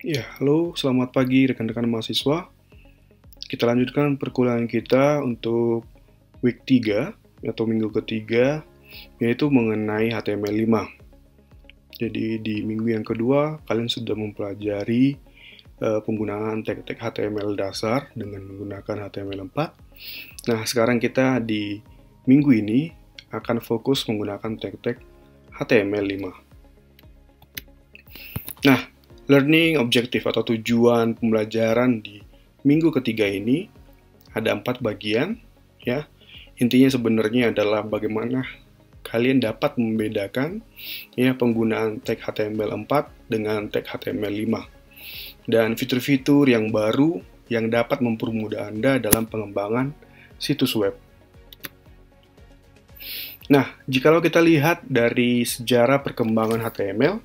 Ya, halo, selamat pagi rekan-rekan mahasiswa. Kita lanjutkan perkuliahan kita untuk week 3 atau minggu ketiga, yaitu mengenai HTML5. Jadi di minggu yang kedua, kalian sudah mempelajari penggunaan tag-tag HTML dasar dengan menggunakan HTML4. Nah, sekarang kita di minggu ini akan fokus menggunakan tag-tag HTML5. Nah, learning objective atau tujuan pembelajaran di minggu ketiga ini ada 4 bagian, ya. Intinya sebenarnya adalah bagaimana kalian dapat membedakan ya penggunaan tag HTML4 dengan tag HTML5 dan fitur-fitur yang baru yang dapat mempermudah Anda dalam pengembangan situs web. Nah, jikalau kita lihat dari sejarah perkembangan HTML,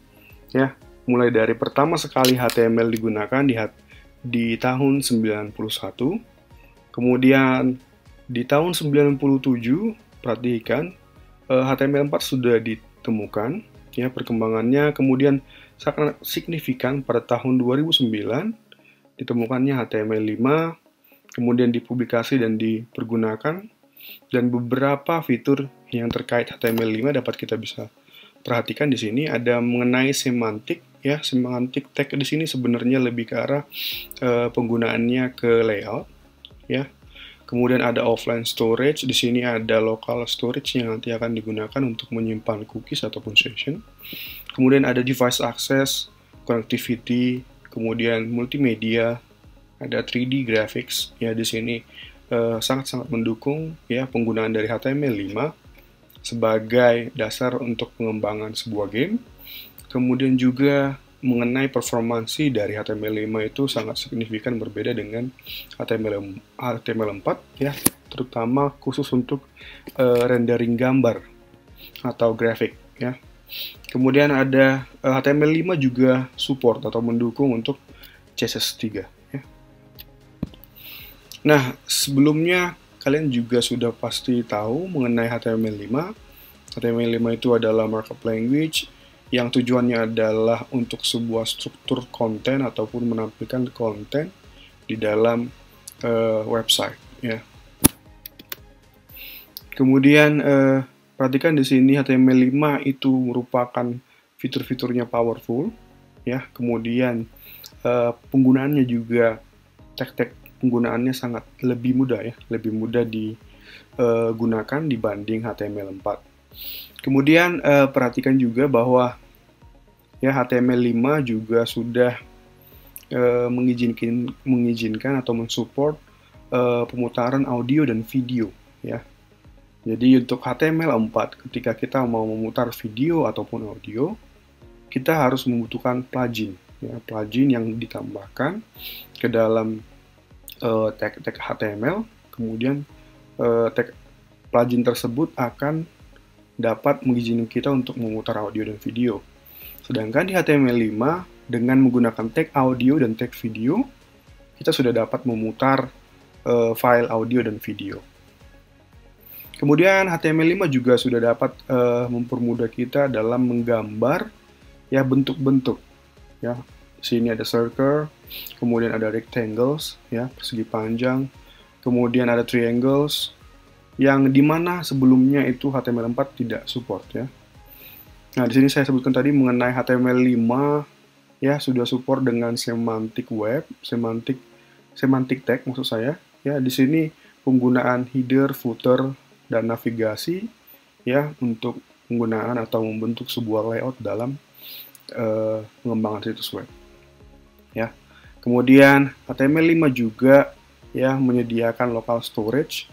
ya, mulai dari pertama sekali HTML digunakan di tahun 91, kemudian di tahun 97, perhatikan, HTML4 sudah ditemukan, ya, perkembangannya, kemudian sangat signifikan pada tahun 2009, ditemukannya HTML5, kemudian dipublikasi dan dipergunakan, dan beberapa fitur yang terkait HTML5 dapat kita bisa perhatikan di sini ada mengenai semantik, ya, semantik tag di sini sebenarnya lebih ke arah penggunaannya ke layout, ya. Kemudian ada offline storage, di sini ada local storage yang nanti akan digunakan untuk menyimpan cookies ataupun session. Kemudian ada device access, connectivity, kemudian multimedia, ada 3D graphics, ya di sini sangat-sangat mendukung ya penggunaan dari HTML5 sebagai dasar untuk pengembangan sebuah game. Kemudian juga mengenai performansi dari HTML5 itu sangat signifikan berbeda dengan HTML4 ya, terutama khusus untuk rendering gambar atau grafik ya. Kemudian ada HTML5 juga support atau mendukung untuk CSS3 ya. Nah, sebelumnya kalian juga sudah pasti tahu mengenai HTML5. HTML5 itu adalah markup language yang tujuannya adalah untuk sebuah struktur konten ataupun menampilkan konten di dalam website ya. Kemudian perhatikan di sini HTML5 itu merupakan fitur-fiturnya powerful ya. Kemudian penggunaannya juga tag-tag penggunaannya sangat lebih mudah ya, lebih mudah digunakan dibanding HTML4. Kemudian perhatikan juga bahwa ya HTML5 juga sudah mengizinkan atau mensupport pemutaran audio dan video ya. Jadi untuk HTML4 ketika kita mau memutar video ataupun audio, kita harus membutuhkan plugin ya, plugin yang ditambahkan ke dalam tag HTML, kemudian tag plugin tersebut akan dapat mengizinkan kita untuk memutar audio dan video. Sedangkan di HTML5 dengan menggunakan tag audio dan tag video, kita sudah dapat memutar file audio dan video. Kemudian HTML5 juga sudah dapat mempermudah kita dalam menggambar ya bentuk-bentuk ya. Di sini ada circle, kemudian ada rectangles ya, persegi panjang, kemudian ada triangles yang dimana sebelumnya itu HTML4 tidak support ya. Nah, di sini saya sebutkan tadi mengenai HTML5 ya sudah support dengan semantic web, semantic tag maksud saya. Ya, di sini penggunaan header, footer dan navigasi ya untuk penggunaan atau membentuk sebuah layout dalam pengembangan situs web. Ya. Kemudian HTML5 juga ya menyediakan local storage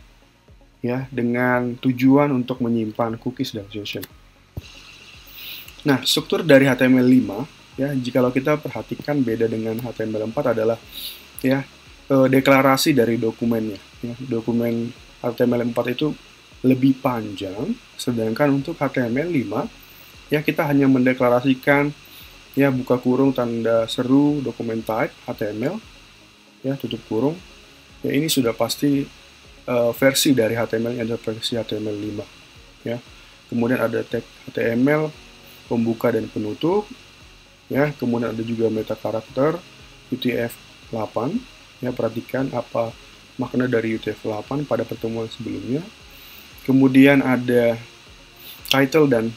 ya dengan tujuan untuk menyimpan cookies dan session. Nah, struktur dari HTML5 ya, jikalau kita perhatikan beda dengan HTML4 adalah ya deklarasi dari dokumennya. Ya, dokumen HTML4 itu lebih panjang, sedangkan untuk HTML5 ya kita hanya mendeklarasikan ya buka kurung tanda seru dokumen type HTML ya tutup kurung. Ya ini sudah pasti versi dari HTML yang ada versi HTML5 ya. Kemudian ada tag HTML pembuka dan penutup ya, kemudian ada juga meta karakter, UTF-8. Ya, perhatikan apa makna dari UTF-8 pada pertemuan sebelumnya. Kemudian ada title dan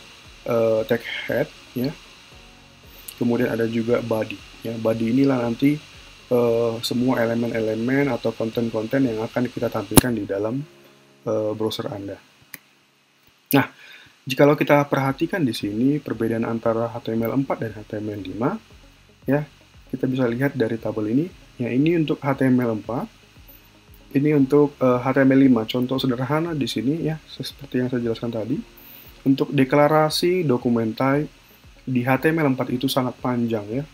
tag head, ya. Kemudian ada juga body. Ya, body inilah nanti semua elemen-elemen atau konten-konten yang akan kita tampilkan di dalam browser Anda. Nah, jikalau kita perhatikan di sini perbedaan antara HTML4 dan HTML5, ya, kita bisa lihat dari tabel ini. Ya, ini untuk HTML4, ini untuk HTML5. Contoh sederhana di sini, ya, seperti yang saya jelaskan tadi. Untuk deklarasi dokumen type di HTML4 itu sangat panjang, ya.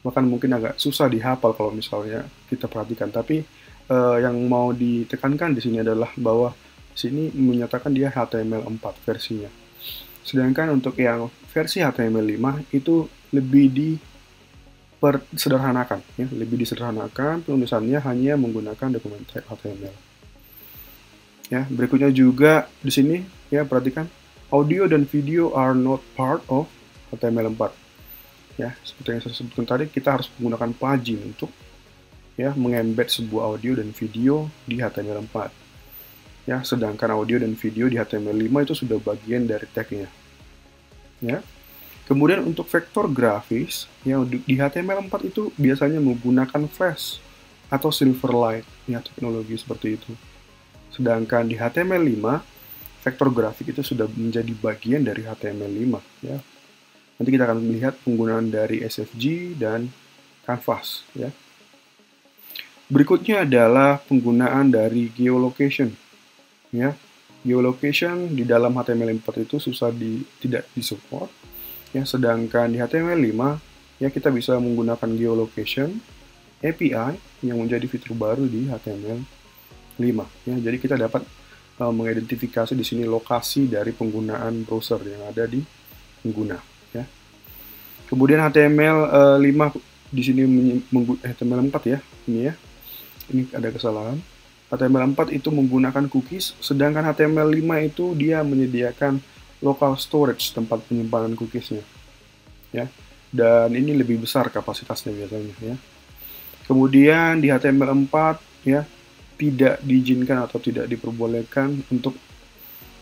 Bahkan mungkin agak susah dihafal kalau misalnya kita perhatikan. Tapi yang mau ditekankan di sini adalah bahwa sini menyatakan dia HTML4 versinya. Sedangkan untuk yang versi HTML5 itu lebih disederhanakan, ya, lebih disederhanakan, penulisannya hanya menggunakan dokumen type HTML. Ya, berikutnya juga di sini, ya, perhatikan audio dan video are not part of HTML4. Ya, seperti yang saya sebutkan tadi, kita harus menggunakan plugin untuk, ya, mengembed sebuah audio dan video di HTML4. Ya, sedangkan audio dan video di HTML5 itu sudah bagian dari tag-nya. Ya. Kemudian untuk vektor grafis, ya, di HTML4 itu biasanya menggunakan Flash atau Silverlight, ya, teknologi seperti itu. Sedangkan di HTML5, vektor grafik itu sudah menjadi bagian dari HTML5, ya. Nanti kita akan melihat penggunaan dari SVG dan Canvas, ya. Berikutnya adalah penggunaan dari geolocation, ya. Geolocation di dalam HTML4 itu tidak disupport. Ya, sedangkan di HTML5, ya, kita bisa menggunakan geolocation API yang menjadi fitur baru di HTML5. Ya, jadi kita dapat mengidentifikasi di sini lokasi dari penggunaan browser yang ada di pengguna. Ya. Kemudian HTML5 di sini HTML4, ya, ini ada kesalahan. HTML4 itu menggunakan cookies, sedangkan HTML5 itu dia menyediakan local storage, tempat penyimpanan cookiesnya, ya, dan ini lebih besar kapasitasnya biasanya, ya. Kemudian di HTML4, ya, tidak diizinkan atau tidak diperbolehkan untuk,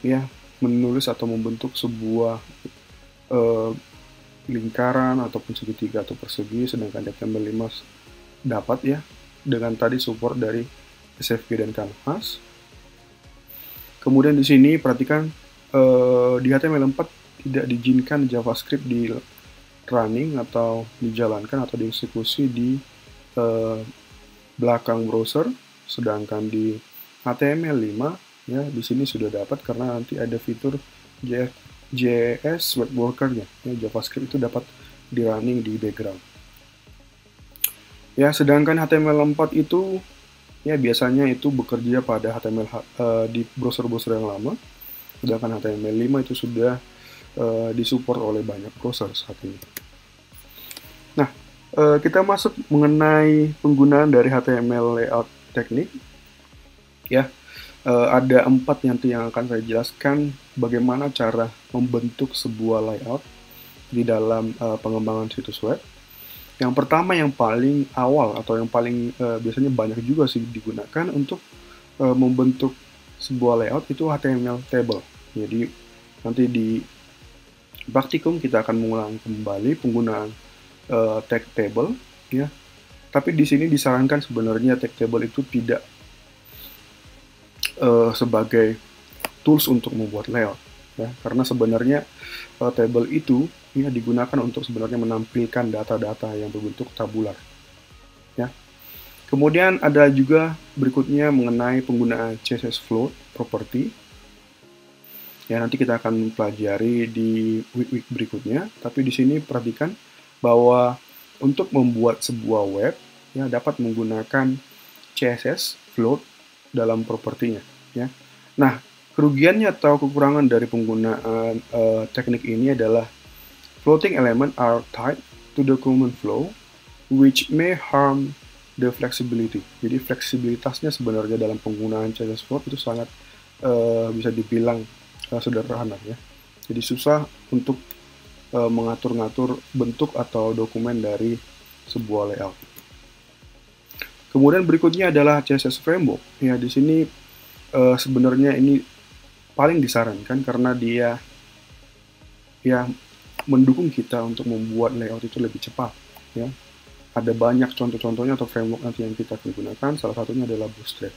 ya, menulis atau membentuk sebuah lingkaran ataupun segitiga atau persegi, sedangkan di HTML5 dapat, ya, dengan tadi support dari SVG dan Canvas. Kemudian di sini perhatikan di HTML4 tidak diizinkan JavaScript di running atau dijalankan atau dieksekusi di belakang browser, sedangkan di HTML5, ya, di sini sudah dapat karena nanti ada fitur JS web worker-nya, ya, JavaScript itu dapat di running di background. Ya, sedangkan HTML4 itu, ya, biasanya itu bekerja pada di browser-browser yang lama. Sedangkan HTML5 itu sudah disupport oleh banyak browser saat ini. Nah, kita masuk mengenai penggunaan dari HTML layout teknik. Ya, ada 4 nanti yang akan saya jelaskan bagaimana cara membentuk sebuah layout di dalam pengembangan situs web. Yang pertama, yang paling awal atau yang paling biasanya banyak juga sih digunakan untuk membentuk sebuah layout itu HTML table. Jadi nanti di praktikum kita akan mengulang kembali penggunaan tag table, ya. Tapi di sini disarankan sebenarnya tag table itu tidak sebagai tools untuk membuat layout, ya, karena sebenarnya table itu, ya, digunakan untuk sebenarnya menampilkan data-data yang berbentuk tabular, ya. Kemudian ada juga berikutnya mengenai penggunaan CSS float property. Ya, nanti kita akan pelajari di week-week berikutnya. Tapi di sini perhatikan bahwa untuk membuat sebuah web, ya, dapat menggunakan CSS float dalam propertinya, ya. Nah, kerugiannya atau kekurangan dari penggunaan teknik ini adalah floating element are tied to the common flow, which may harm the flexibility. Jadi fleksibilitasnya sebenarnya dalam penggunaan CSS float itu sangat bisa dibilang sederhana, ya. Jadi susah untuk mengatur-ngatur bentuk atau dokumen dari sebuah layout. Kemudian berikutnya adalah CSS Framework. Ya, di sini sebenarnya ini paling disarankan karena dia ya mendukung kita untuk membuat layout itu lebih cepat. Ya, ada banyak contoh-contohnya atau framework nanti yang kita akan gunakan. Salah satunya adalah Bootstrap.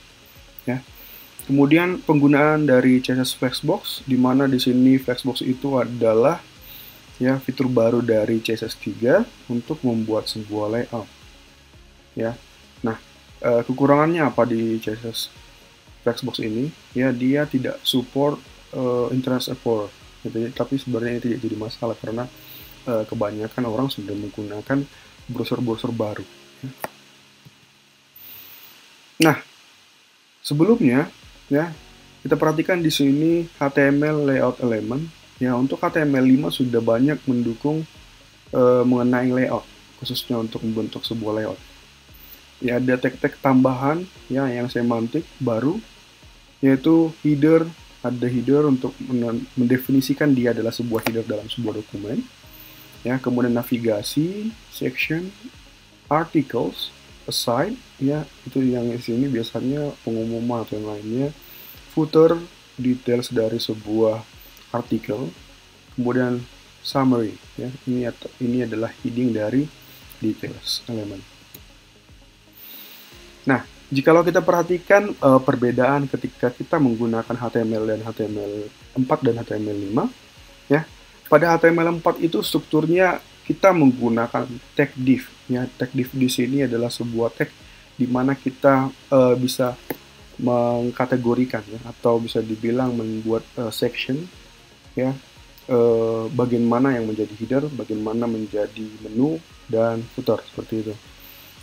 Ya. Kemudian penggunaan dari CSS Flexbox, di mana di sini Flexbox itu adalah ya fitur baru dari CSS 3 untuk membuat sebuah layout. Ya. Nah, kekurangannya apa di CSS Flexbox ini? Ya, dia tidak support Internet Explorer. Gitu, tapi sebenarnya itu tidak jadi masalah karena kebanyakan orang sudah menggunakan browser-browser baru. Nah, sebelumnya ya kita perhatikan di sini HTML layout element. Ya, untuk HTML5 sudah banyak mendukung mengenai layout, khususnya untuk membentuk sebuah layout. Ya, ada tag-tag tambahan ya yang semantik baru, yaitu header. Ada header untuk mendefinisikan dia adalah sebuah header dalam sebuah dokumen. Ya, kemudian navigasi, section, articles, aside, ya itu yang di sini biasanya pengumuman atau yang lainnya, footer, details dari sebuah artikel, kemudian summary, ya ini adalah heading dari details elemen. Nah, jikalau kita perhatikan perbedaan ketika kita menggunakan HTML dan HTML4 dan HTML5, ya pada HTML4 itu strukturnya kita menggunakan tag div. Ya, tag div di sini adalah sebuah tag di mana kita bisa mengkategorikan ya, atau bisa dibilang membuat section ya, bagian mana yang menjadi header, bagian mana menjadi menu dan footer seperti itu.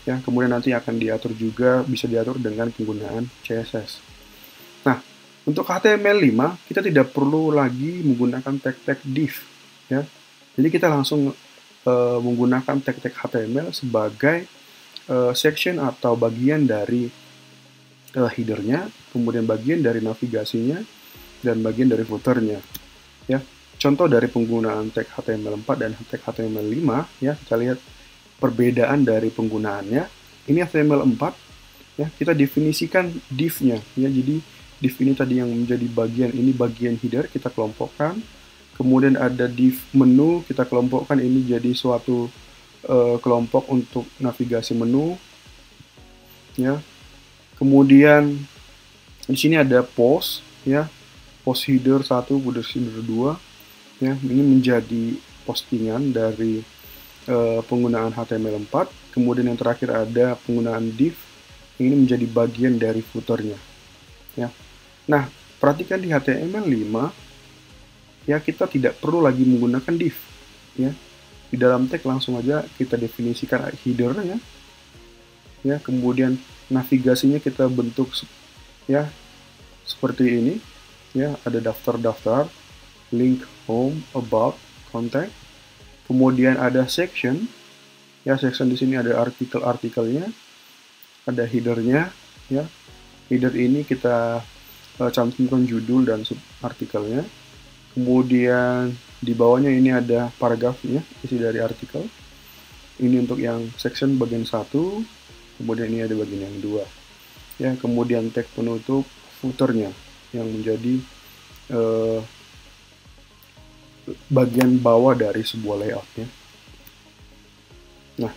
Ya, kemudian nanti akan diatur juga, bisa diatur dengan penggunaan CSS. Nah, untuk HTML5 kita tidak perlu lagi menggunakan tag-tag div ya. Jadi kita langsung menggunakan tag-tag HTML sebagai section atau bagian dari headernya, kemudian bagian dari navigasinya, dan bagian dari footernya. Ya, contoh dari penggunaan tag HTML4 dan tag HTML5 ya, kita lihat perbedaan dari penggunaannya. Ini HTML4 ya, kita definisikan div-nya ya. Jadi div ini tadi yang menjadi bagian, ini bagian header kita kelompokkan. Kemudian ada div menu, kita kelompokkan ini jadi suatu kelompok untuk navigasi menu. Ya. Kemudian di sini ada post ya. Post header 1, post header 2. Ya, ini menjadi postingan dari penggunaan HTML4. Kemudian yang terakhir ada penggunaan div. Ini menjadi bagian dari footernya. Ya. Nah, perhatikan di HTML5 ya, kita tidak perlu lagi menggunakan div ya. Di dalam tag langsung aja kita definisikan header-nya ya, kemudian navigasinya kita bentuk ya seperti ini ya, ada daftar-daftar, link, home, about, contact. Kemudian ada section ya, section di sini ada artikel-artikelnya, ada header-nya ya. Header ini kita cantumkan judul dan sub artikelnya. Kemudian di bawahnya ini ada paragrafnya, isi dari artikel. Ini untuk yang section bagian 1, kemudian ini ada bagian yang 2. Ya, kemudian tag penutup footernya yang menjadi bagian bawah dari sebuah layout ya. Nah,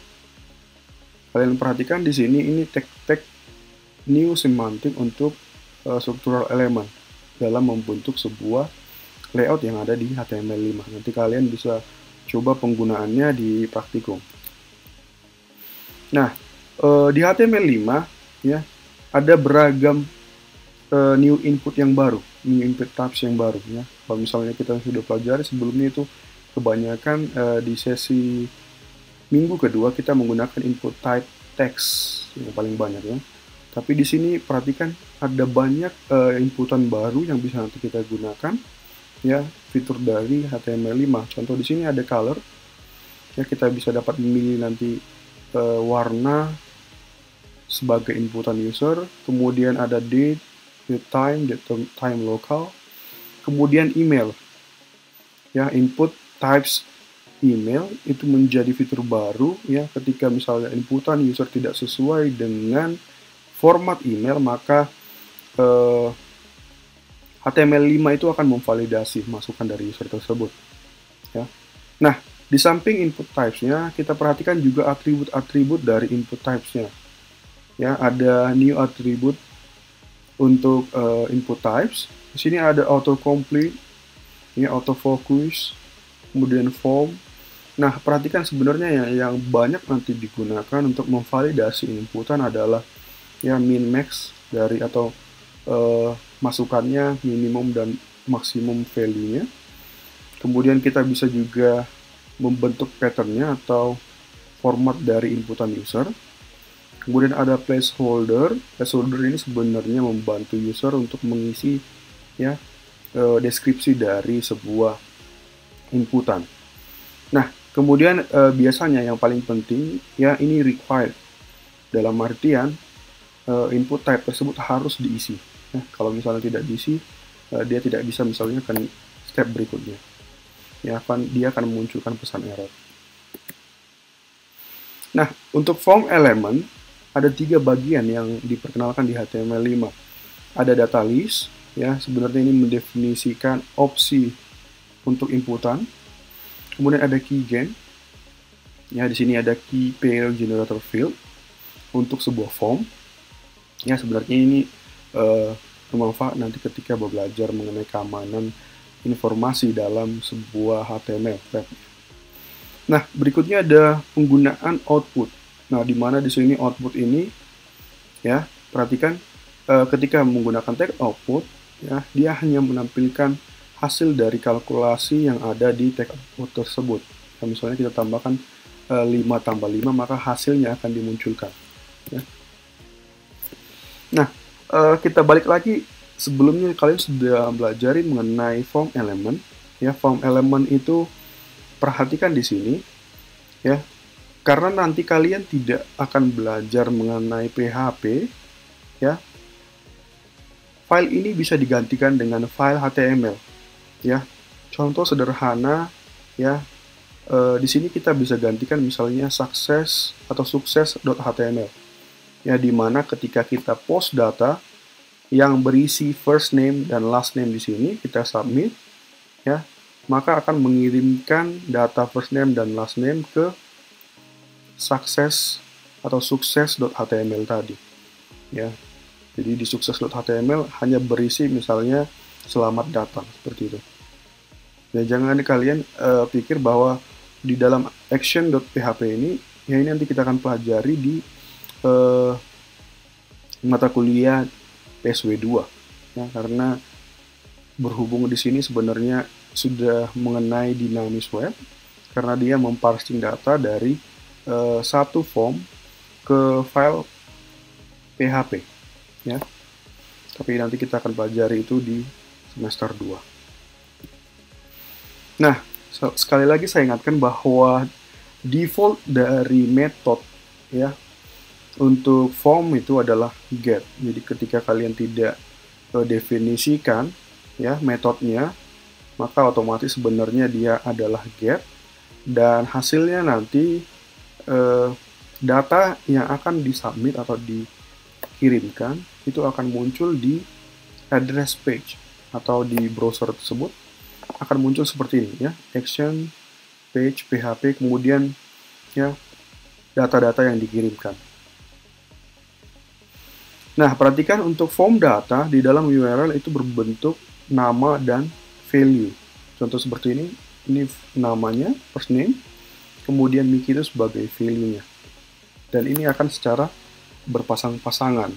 kalian perhatikan di sini ini tag new semantic untuk struktural elemen dalam membentuk sebuah layout yang ada di HTML5. Nanti kalian bisa coba penggunaannya di praktikum. Nah, di HTML5 ya ada beragam new input yang baru, new input types yang baru ya. Kalau misalnya kita sudah pelajari sebelumnya itu kebanyakan di sesi minggu kedua kita menggunakan input type text yang paling banyak ya. Tapi di sini perhatikan ada banyak inputan baru yang bisa nanti kita gunakan ya, fitur dari HTML5. Contoh di sini ada color ya, kita bisa dapat memilih nanti warna sebagai inputan user. Kemudian ada date time local. Kemudian email ya, input types email itu menjadi fitur baru ya ketika misalnya inputan user tidak sesuai dengan format email, maka HTML5 itu akan memvalidasi masukan dari user tersebut ya. Nah, di samping input types-nya, kita perhatikan juga atribut-atribut dari input types-nya ya. Ada new attribute untuk input types. Di sini ada autocomplete ya, autofocus, kemudian form. Nah, perhatikan sebenarnya yang banyak nanti digunakan untuk memvalidasi inputan adalah ya min max dari atau masukannya, minimum dan maksimum value-nya. Kemudian kita bisa juga membentuk pattern-nya atau format dari inputan user. Kemudian ada placeholder. Placeholder ini sebenarnya membantu user untuk mengisi ya deskripsi dari sebuah inputan. Nah, kemudian biasanya yang paling penting ya ini required. Dalam artian input type tersebut harus diisi. Nah, kalau misalnya tidak diisi, dia tidak bisa misalnya akan step berikutnya. Ya, dia akan memunculkan pesan error. Nah, untuk form element, ada 3 bagian yang diperkenalkan di HTML5. Ada data list, ya, sebenarnya ini mendefinisikan opsi untuk inputan. Kemudian ada keygen, ya, di sini ada key pair generator field untuk sebuah form. Ya, sebenarnya ini bermanfaat nanti ketika belajar mengenai keamanan informasi dalam sebuah HTML web. Nah, berikutnya ada penggunaan output. Nah, di mana di sini output ini ya, perhatikan ketika menggunakan tag output ya, dia hanya menampilkan hasil dari kalkulasi yang ada di tag output tersebut. Nah, misalnya kita tambahkan 5 tambah 5, maka hasilnya akan dimunculkan ya. Nah, kita balik lagi, sebelumnya kalian sudah belajar mengenai form element ya. Form element itu perhatikan di sini ya, karena nanti kalian tidak akan belajar mengenai PHP ya. File ini bisa digantikan dengan file HTML ya. Contoh sederhana ya, di sini kita bisa gantikan misalnya success atau sukses.html ya, dimana ketika kita post data yang berisi first name dan last name di sini, kita submit ya, maka akan mengirimkan data first name dan last name ke success atau sukses.html tadi ya. Jadi di sukses.html hanya berisi misalnya selamat datang seperti itu. Ya, jangan kalian pikir bahwa di dalam action.php ini ya, ini nanti kita akan pelajari di mata kuliah PSW2 ya, karena berhubung di sini sebenarnya sudah mengenai dinamis web, karena dia memparsing data dari satu form ke file PHP ya. Tapi nanti kita akan pelajari itu di semester 2. Nah, sekali lagi saya ingatkan bahwa default dari metode ya untuk form itu adalah get. Jadi ketika kalian tidak definisikan ya metodenya, maka otomatis sebenarnya dia adalah get, dan hasilnya nanti data yang akan disubmit atau dikirimkan itu akan muncul di address page atau di browser tersebut, akan muncul seperti ini ya, action page PHP, kemudian ya data-data yang dikirimkan. Nah, perhatikan untuk form data di dalam URL itu berbentuk nama dan value. Contoh seperti ini namanya, first name, kemudian Miki itu sebagai value-nya. Dan ini akan secara berpasang-pasangan.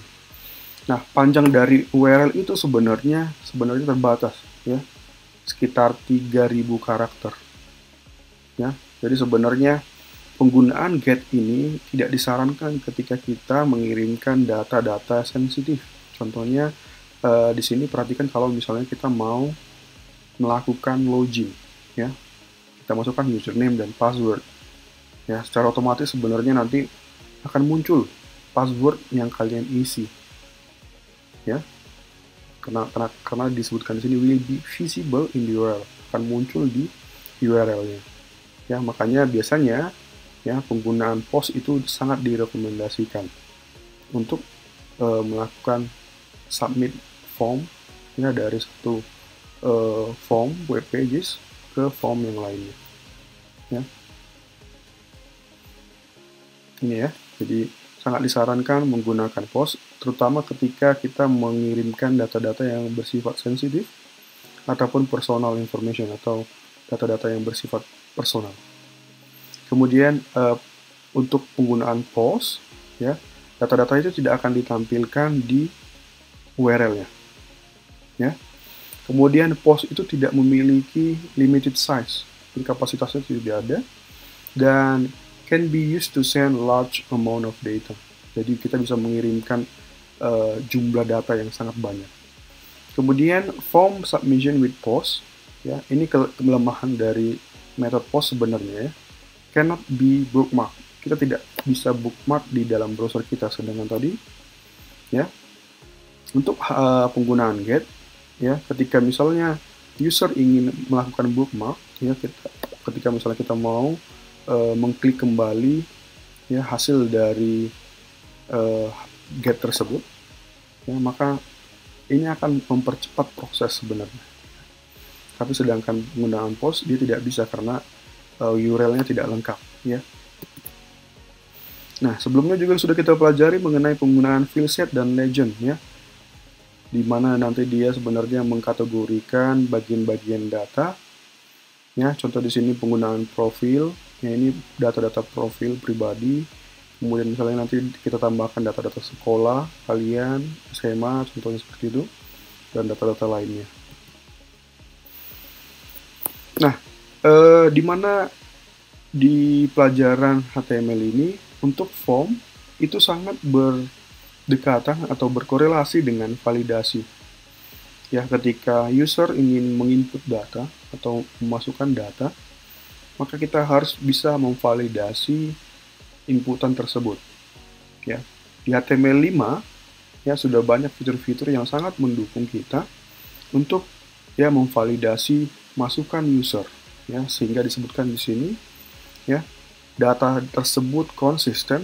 Nah, panjang dari URL itu sebenarnya terbatas ya, sekitar 3000 karakter. Ya, jadi sebenarnya penggunaan get ini tidak disarankan ketika kita mengirimkan data-data sensitif. Contohnya di sini perhatikan kalau misalnya kita mau melakukan login, ya, kita masukkan username dan password. Ya, secara otomatis sebenarnya nanti akan muncul password yang kalian isi. Ya, karena disebutkan di sini will be visible in the URL, akan muncul di URL-nya. Ya, makanya biasanya ya penggunaan POS itu sangat direkomendasikan untuk melakukan submit form ya dari satu form web pages ke form yang lainnya. Ya. Ini ya, jadi sangat disarankan menggunakan POS, terutama ketika kita mengirimkan data-data yang bersifat sensitif ataupun personal information atau data-data yang bersifat personal. Kemudian untuk penggunaan POS, ya, data-data itu tidak akan ditampilkan di URL-nya. Ya. Kemudian POS itu tidak memiliki limited size, jadi kapasitasnya tidak ada, dan can be used to send large amount of data. Jadi kita bisa mengirimkan jumlah data yang sangat banyak. Kemudian form submission with POS, ya, ini kelemahan dari metode POS sebenarnya ya, cannot be bookmark. Kita tidak bisa bookmark di dalam browser kita, sedangkan tadi ya untuk penggunaan get ya, ketika misalnya user ingin melakukan bookmark ya, ketika misalnya kita mau mengklik kembali ya hasil dari get tersebut ya, maka ini akan mempercepat proses sebenarnya. Tapi sedangkan penggunaan POS dia tidak bisa karena URL-nya tidak lengkap ya. Nah, sebelumnya juga sudah kita pelajari mengenai penggunaan field set dan legend ya, di mana nanti dia sebenarnya mengkategorikan bagian-bagian data ya. Contoh di sini penggunaan profil ya, ini data-data profil pribadi. Kemudian misalnya nanti kita tambahkan data-data sekolah kalian, SMA, contohnya seperti itu, dan data-data lainnya. Nah, di mana di pelajaran HTML ini untuk form itu sangat berdekatan atau berkorelasi dengan validasi. Ya, ketika user ingin menginput data atau memasukkan data, maka kita harus bisa memvalidasi inputan tersebut. Ya, di HTML5 ya sudah banyak fitur-fitur yang sangat mendukung kita untuk ya memvalidasi masukan user ya, sehingga disebutkan di sini ya data tersebut konsisten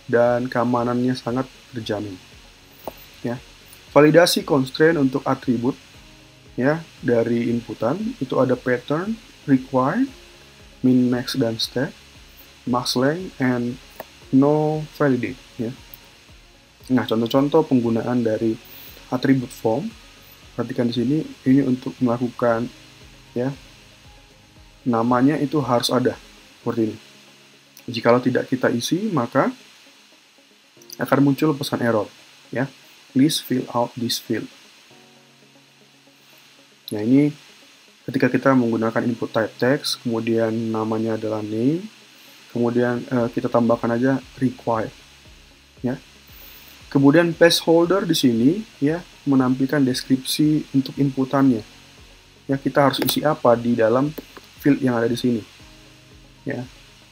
dan keamanannya sangat terjamin. Ya, validasi constraint untuk atribut ya dari inputan itu ada pattern, required, min, max, dan step, max length, and no validate ya. Nah, contoh-contoh penggunaan dari atribut form, perhatikan di sini, ini untuk melakukan ya namanya itu harus ada seperti ini. Jikalau tidak kita isi, maka akan muncul pesan error ya, please fill out this field. Nah, ini ketika kita menggunakan input type text, kemudian namanya adalah name, kemudian kita tambahkan aja required ya. Kemudian placeholder di sini ya menampilkan deskripsi untuk inputannya. Ya, kita harus isi apa di dalam field yang ada di sini. Ya.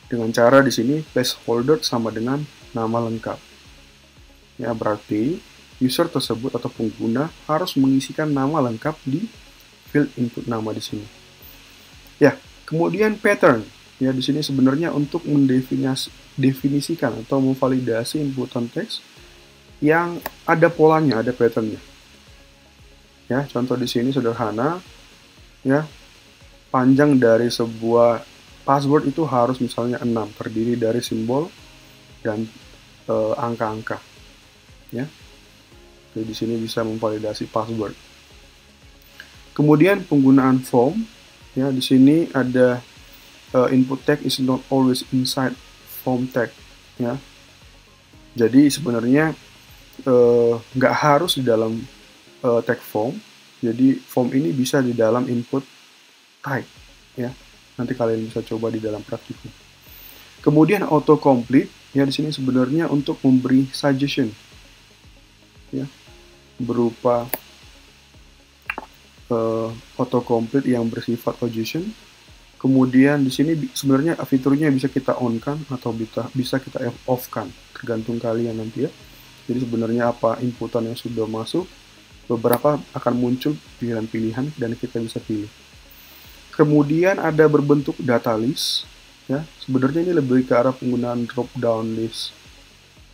Dengan cara di sini placeholder sama dengan nama lengkap. Ya, berarti user tersebut atau pengguna harus mengisikan nama lengkap di field input nama di sini. Ya, kemudian pattern. Ya, di sini sebenarnya untuk mendefinisikan atau memvalidasi inputan teks yang ada polanya, ada patternnya. Ya, contoh di sini sederhana. Ya, panjang dari sebuah password itu harus misalnya 6, terdiri dari simbol dan angka-angka. Ya. Jadi di sini bisa memvalidasi password. Kemudian penggunaan form, ya di sini ada input tag is not always inside form tag, ya. Jadi sebenarnya nggak harus di dalam tag form. Jadi form ini bisa di dalam input type, ya. Nanti kalian bisa coba di dalam praktikum. Kemudian autocomplete, ya di sini sebenarnya untuk memberi suggestion, ya, berupa autocomplete yang bersifat suggestion. Kemudian di sini sebenarnya fiturnya bisa kita on-kan atau bisa kita off-kan, tergantung kalian nanti ya. Jadi sebenarnya apa inputan yang sudah masuk, beberapa akan muncul pilihan-pilihan dan kita bisa pilih. Kemudian ada berbentuk data list, Ya, sebenarnya ini lebih ke arah penggunaan drop down list.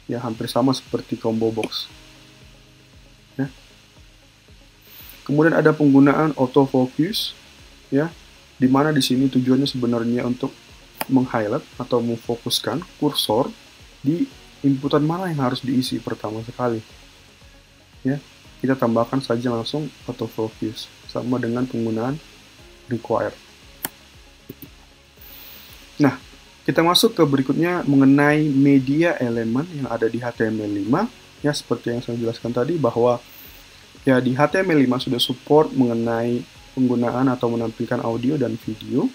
Ya, hampir sama seperti combo box. Ya. Kemudian ada penggunaan autofocus, ya, di mana di sini tujuannya sebenarnya untuk meng-highlight atau memfokuskan kursor di inputan mana yang harus diisi pertama sekali. Ya, kita tambahkan saja langsung autofocus sama dengan penggunaan require. Nah, kita masuk ke berikutnya mengenai media elemen yang ada di HTML5. Ya, seperti yang saya jelaskan tadi bahwa ya di HTML5 sudah support mengenai penggunaan atau menampilkan audio dan video.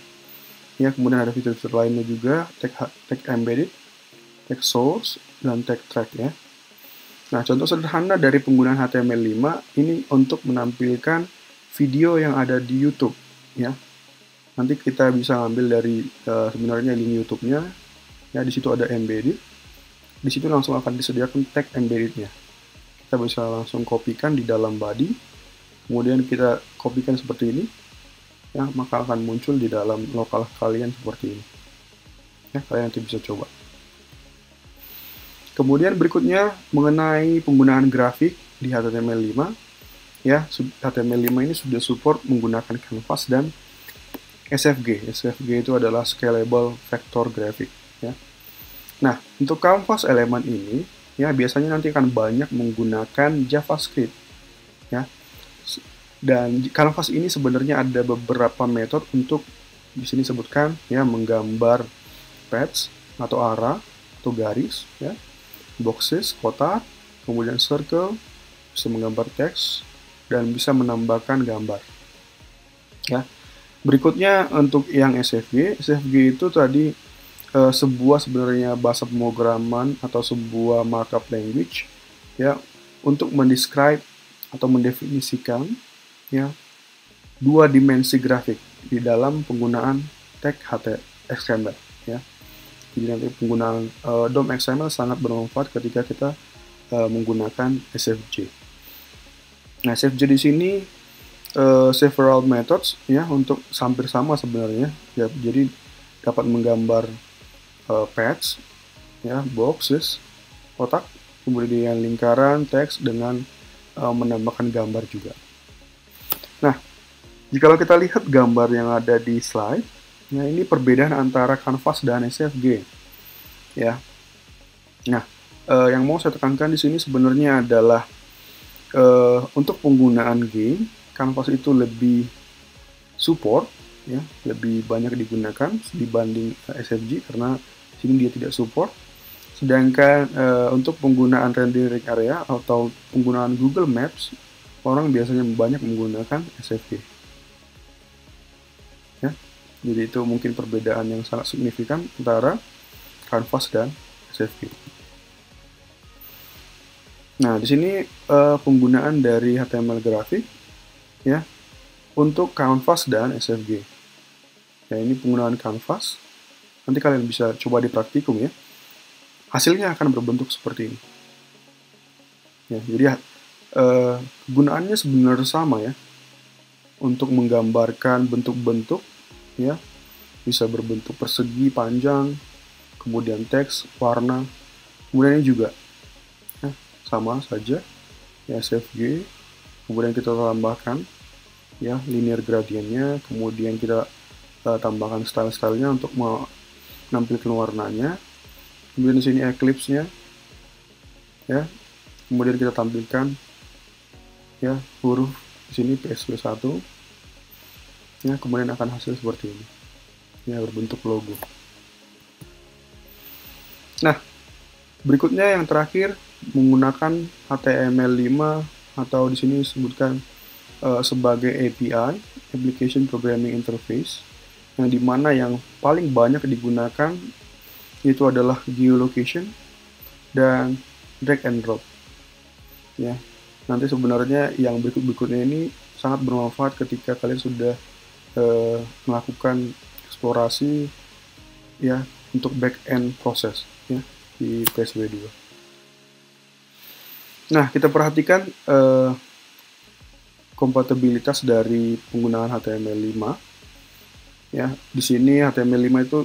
Ya, kemudian ada fitur-fitur lainnya juga, tag embedded, tag source, dan tag track ya. Nah, contoh sederhana dari penggunaan HTML5 ini untuk menampilkan video yang ada di YouTube ya. Nanti kita bisa ambil dari sebenarnya link YouTube-nya. Ya, di situ ada embedded. Di situ langsung akan disediakan tag embedded-nya. Kita bisa langsung kopikan di dalam body, kemudian kita kopikan seperti ini, ya, maka akan muncul di dalam lokal kalian seperti ini. Ya, kalian nanti bisa coba. Kemudian berikutnya mengenai penggunaan grafik di HTML5, ya, HTML5 ini sudah support menggunakan canvas dan SVG. SVG itu adalah scalable vector graphic, ya. Nah, untuk canvas elemen ini, ya, biasanya nanti akan banyak menggunakan JavaScript, ya. Dan canvas ini sebenarnya ada beberapa metode untuk di sini sebutkan ya menggambar paths atau arah atau garis, ya, boxes, kotak, kemudian circle, bisa menggambar teks dan bisa menambahkan gambar. Ya. Berikutnya untuk yang SVG, SVG itu tadi sebuah sebenarnya bahasa pemrograman atau sebuah markup language ya untuk mendescribe atau mendefinisikan ya dua dimensi grafik di dalam penggunaan tag HTML ya. Jadi nanti penggunaan DOM XML sangat bermanfaat ketika kita menggunakan SVG. Nah, SVG di sini several methods ya untuk hampir sama sebenarnya ya. Jadi dapat menggambar paths, ya, boxes, kotak, kemudian lingkaran, teks dengan menambahkan gambar juga. Nah, jika kita lihat gambar yang ada di slide, nah ini perbedaan antara canvas dan SVG, ya. Nah, yang mau saya tekankan di sini sebenarnya adalah untuk penggunaan game, canvas itu lebih support, ya, lebih banyak digunakan dibanding SVG karena sini dia tidak support. Sedangkan untuk penggunaan rendering area atau penggunaan Google Maps, orang biasanya banyak menggunakan SVG. Ya, jadi itu mungkin perbedaan yang sangat signifikan antara canvas dan SVG. Nah, di sini penggunaan dari HTML grafik, ya, untuk canvas dan SVG. Ya, ini penggunaan canvas. Nanti kalian bisa coba di praktikum ya. Hasilnya akan berbentuk seperti ini. Ya, jadi kegunaannya sebenarnya sama ya. Untuk menggambarkan bentuk-bentuk ya. Bisa berbentuk persegi, panjang, kemudian teks, warna. Kemudian ini juga ya, sama saja. Ya, SVG. Kemudian kita tambahkan ya linear gradientnya, kemudian kita tambahkan style-stylenya untuk menampilkan warnanya. Kemudian di sini eclipse-nya, ya. Kemudian kita tampilkan ya huruf di sini PSW1, ya. Kemudian akan hasil seperti ini, ya, berbentuk logo. Nah, berikutnya yang terakhir menggunakan HTML5 atau di sini disebutkan sebagai API, Application Programming Interface, yang dimana yang paling banyak digunakan itu adalah geolocation dan drag and drop. Ya, nanti sebenarnya yang berikutnya ini sangat bermanfaat ketika kalian sudah melakukan eksplorasi ya untuk back end proses ya di PSW2. Nah, kita perhatikan kompatibilitas dari penggunaan HTML5. Ya, di sini HTML5 itu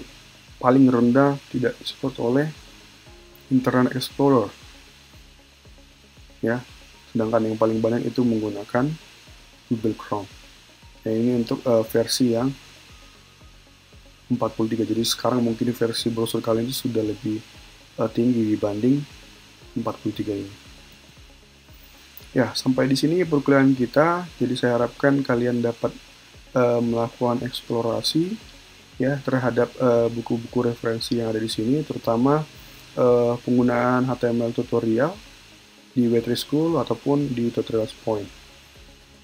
paling rendah tidak support oleh Internet Explorer, ya. Sedangkan yang paling banyak itu menggunakan Google Chrome. Ya, ini untuk versi yang 43. Jadi sekarang mungkin versi browser kalian itu sudah lebih tinggi dibanding 43 ini. Ya, sampai di sini perkuliahan kita. Jadi saya harapkan kalian dapat melakukan eksplorasi ya terhadap buku-buku referensi yang ada di sini, terutama penggunaan HTML tutorial di W3 School ataupun di Tutorials Point.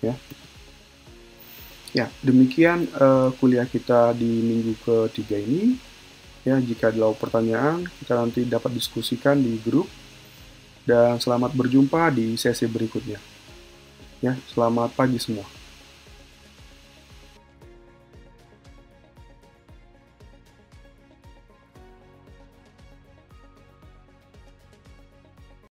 Ya, ya demikian kuliah kita di minggu ketiga ini. Ya, jika ada pertanyaan, kita nanti dapat diskusikan di grup. Dan selamat berjumpa di sesi berikutnya. Ya, selamat pagi semua.